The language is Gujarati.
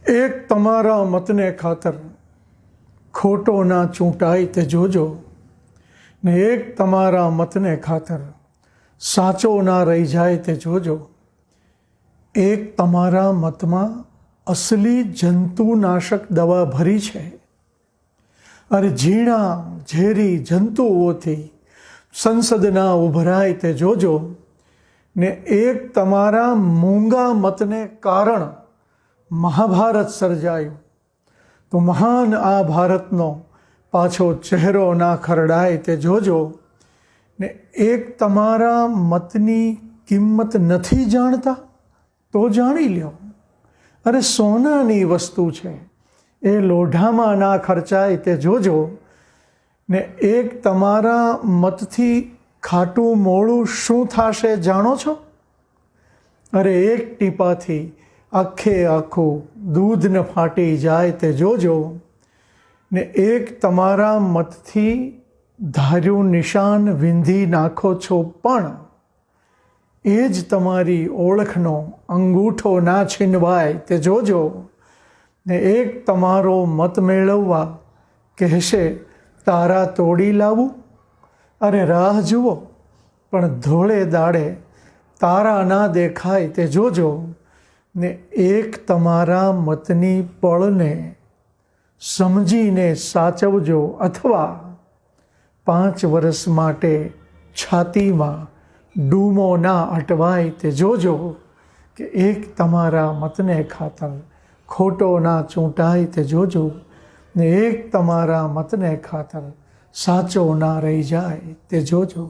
એક તમારા મતને ખાતર ખોટો ના ચૂંટાય તે જોજો, ને એક તમારા મતને ખાતર સાચો ના રહી જાય તે જોજો. એક તમારા મતમાં અસલી જંતુનાશક દવા ભરી છે, અરે ઝીણા ઝેરી જંતુઓથી સંસદના ઉભરાય તે જોજો. ને એક તમારા મૂંગા મતને કારણ મહાભારત સર્જાયું, તો મહાન આ ભારતનો પાછો ચહેરો ના ખરડાય તે જોજો. ને એક તમારા મતની કિંમત નથી જાણતા તો જાણી લ્યો, અરે સોનાની વસ્તુ છે, એ લોઢામાં ના ખર્ચાય તે જોજો. ને એક તમારા મતથી ખાટું મોળું શું થશે જાણો છો? અરે એક ટીપાથી આખે આખું દૂધ ન ફાટી જાય તે જોજો. ને એક તમારા મતથી ધાર્યું નિશાન વિંધી નાખો છો, પણ એ જ તમારી ઓળખનો અંગૂઠો ના છીનવાય તે જોજો. ને એક તમારો મત મેળવવા કહેશે તારા તોડી લાવું, અરે રાહ જુઓ પણ ધોળે દાડે તારા ના દેખાય તે જોજો. ને એક તમારા મતની પળને સમજીને સાચવજો, અથવા 5 વર્ષ માટે છાતીમાં ડૂમો ના અટવાય તે જોજો. કે એક તમારા મતને ખાતર ખોટો ના ચૂંટાય તે જોજો, ને એક તમારા મતને ખાતર સાચો ના રહી જાય તે જોજો.